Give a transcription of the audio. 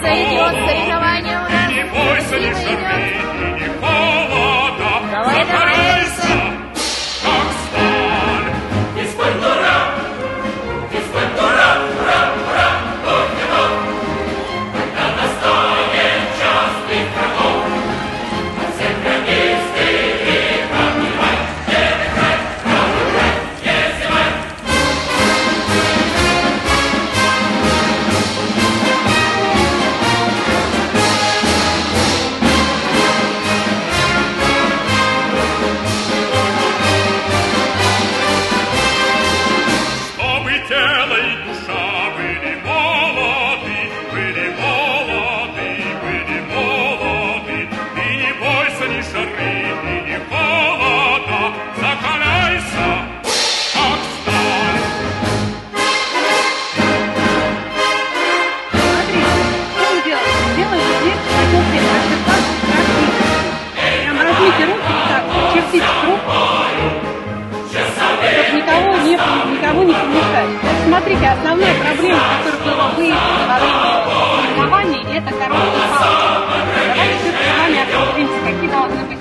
Солнце идет, соревнования у нас. Не бойся ни жары, ни холода. Давай, Загорайся, как сталь. Физкультура, физкультура, ура, ура, ура, когда настанет час их врагов, всех границы и пробивай, не играй, пробивай, не зевай. Чтобы тело и душа были молоды, были молоды, были молоды. И не бойся ни жары, ни холода, закаляйся, как сталь. Смотрите, что вы делаете? Делаете здесь хотел практически. Прям размите руки вот так, чертите круг, чтобы никого не помешать. Вот смотрите, основная проблема, которая была выявлена во время соревнований, это короткие палки. Давайте все с вами определимся, какие должны быть.